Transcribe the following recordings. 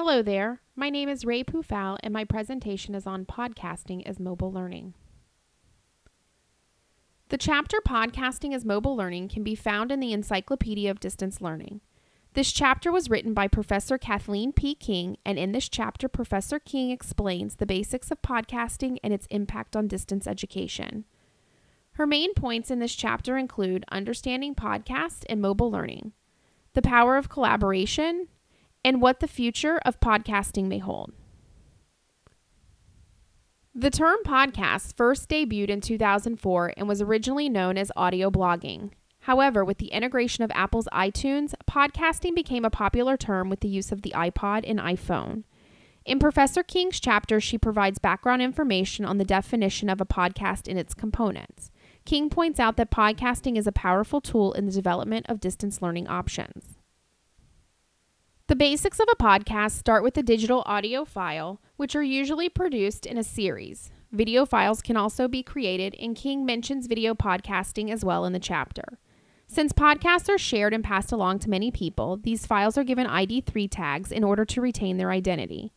Hello there, my name is Ray Pufal and my presentation is on podcasting as mobile learning. The chapter Podcasting as Mobile Learning can be found in the Encyclopedia of Distance Learning. This chapter was written by Professor Kathleen P. King, and in this chapter, Professor King explains the basics of podcasting and its impact on distance education. Her main points in this chapter include understanding podcast and mobile learning, the power of collaboration, and what the future of podcasting may hold. The term podcast first debuted in 2004 and was originally known as audio blogging. However, with the integration of Apple's iTunes, podcasting became a popular term with the use of the iPod and iPhone. In Professor King's chapter, she provides background information on the definition of a podcast and its components. King points out that podcasting is a powerful tool in the development of distance learning options. The basics of a podcast start with a digital audio file, which are usually produced in a series. Video files can also be created, and King mentions video podcasting as well in the chapter. Since podcasts are shared and passed along to many people, these files are given ID3 tags in order to retain their identity.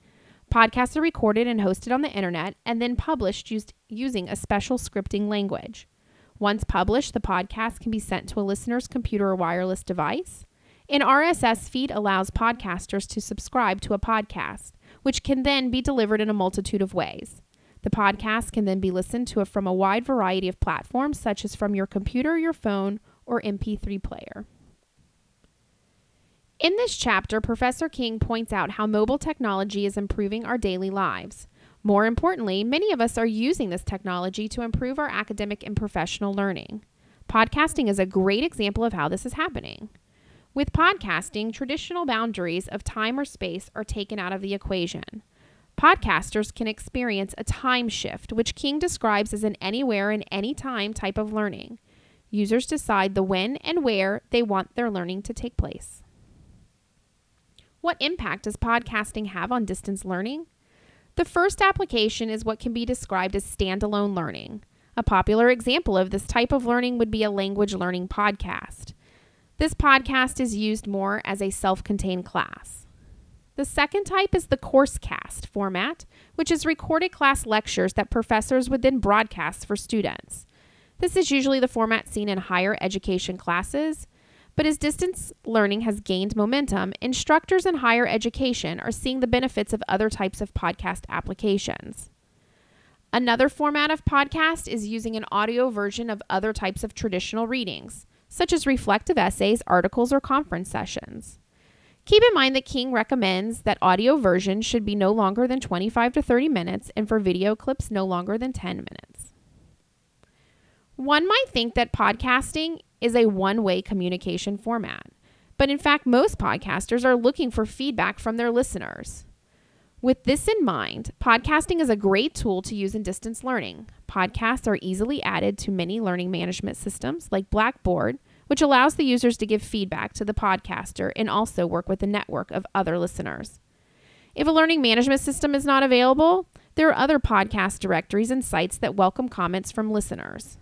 Podcasts are recorded and hosted on the internet and then published using a special scripting language. Once published, the podcast can be sent to a listener's computer or wireless device. An RSS feed allows podcasters to subscribe to a podcast, which can then be delivered in a multitude of ways. The podcast can then be listened to from a wide variety of platforms, such as from your computer, your phone, or MP3 player. In this chapter, Professor King points out how mobile technology is improving our daily lives. More importantly, many of us are using this technology to improve our academic and professional learning. Podcasting is a great example of how this is happening. With podcasting, traditional boundaries of time or space are taken out of the equation. Podcasters can experience a time shift, which King describes as an anywhere and anytime type of learning. Users decide the when and where they want their learning to take place. What impact does podcasting have on distance learning? The first application is what can be described as standalone learning. A popular example of this type of learning would be a language learning podcast. This podcast is used more as a self-contained class. The second type is the CourseCast format, which is recorded class lectures that professors would then broadcast for students. This is usually the format seen in higher education classes, but as distance learning has gained momentum, instructors in higher education are seeing the benefits of other types of podcast applications. Another format of podcast is using an audio version of other types of traditional readings, such as reflective essays, articles, or conference sessions. Keep in mind that King recommends that audio versions should be no longer than 25 to 30 minutes and for video clips no longer than 10 minutes. One might think that podcasting is a one-way communication format, but in fact, most podcasters are looking for feedback from their listeners. With this in mind, podcasting is a great tool to use in distance learning. Podcasts are easily added to many learning management systems like Blackboard, which allows the users to give feedback to the podcaster and also work with a network of other listeners. If a learning management system is not available, there are other podcast directories and sites that welcome comments from listeners.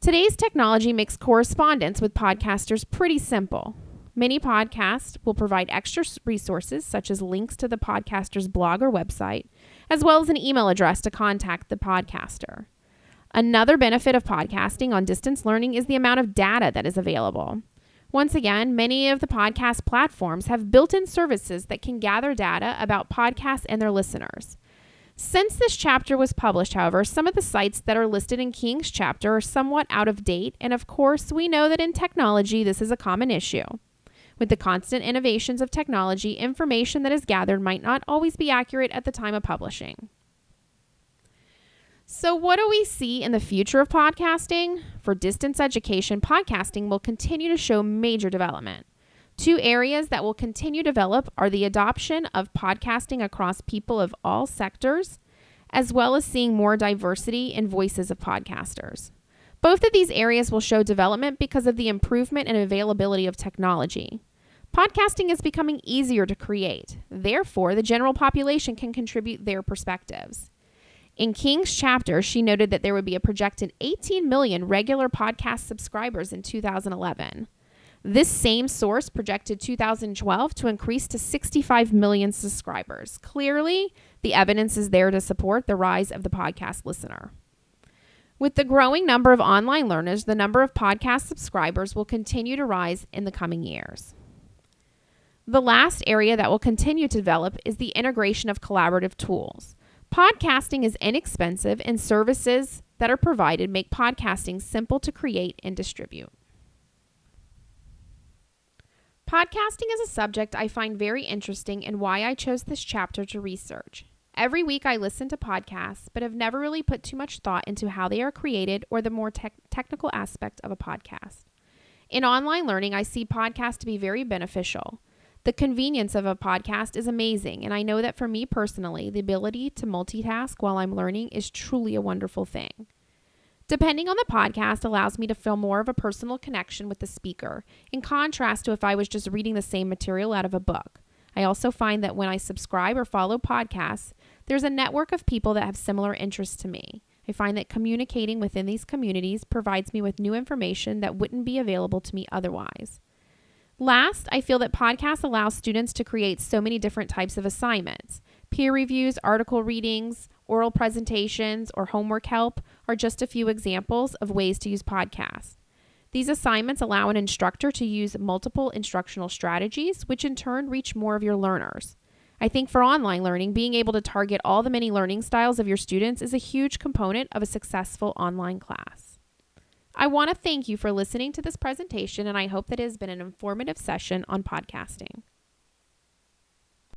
Today's technology makes correspondence with podcasters pretty simple. Many podcasts will provide extra resources such as links to the podcaster's blog or website, as well as an email address to contact the podcaster. Another benefit of podcasting on distance learning is the amount of data that is available. Once again, many of the podcast platforms have built-in services that can gather data about podcasts and their listeners. Since this chapter was published, however, some of the sites that are listed in King's chapter are somewhat out of date, and of course, we know that in technology, this is a common issue. With the constant innovations of technology, information that is gathered might not always be accurate at the time of publishing. So what do we see in the future of podcasting? For distance education, podcasting will continue to show major development. Two areas that will continue to develop are the adoption of podcasting across people of all sectors, as well as seeing more diversity in voices of podcasters. Both of these areas will show development because of the improvement and availability of technology. Podcasting is becoming easier to create. Therefore, the general population can contribute their perspectives. In King's chapter, she noted that there would be a projected 18 million regular podcast subscribers in 2011. This same source projected 2012 to increase to 65 million subscribers. Clearly, the evidence is there to support the rise of the podcast listener. With the growing number of online learners, the number of podcast subscribers will continue to rise in the coming years. The last area that will continue to develop is the integration of collaborative tools. Podcasting is inexpensive, and services that are provided make podcasting simple to create and distribute. Podcasting is a subject I find very interesting and why I chose this chapter to research. Every week I listen to podcasts, but have never really put too much thought into how they are created or the more technical aspect of a podcast. In online learning, I see podcasts to be very beneficial. The convenience of a podcast is amazing, and I know that for me personally, the ability to multitask while I'm learning is truly a wonderful thing. Depending on the podcast allows me to feel more of a personal connection with the speaker, in contrast to if I was just reading the same material out of a book. I also find that when I subscribe or follow podcasts, there's a network of people that have similar interests to me. I find that communicating within these communities provides me with new information that wouldn't be available to me otherwise. Last, I feel that podcasts allow students to create so many different types of assignments. Peer reviews, article readings, oral presentations, or homework help are just a few examples of ways to use podcasts. These assignments allow an instructor to use multiple instructional strategies, which in turn reach more of your learners. I think for online learning, being able to target all the many learning styles of your students is a huge component of a successful online class. I want to thank you for listening to this presentation, and I hope that it has been an informative session on podcasting.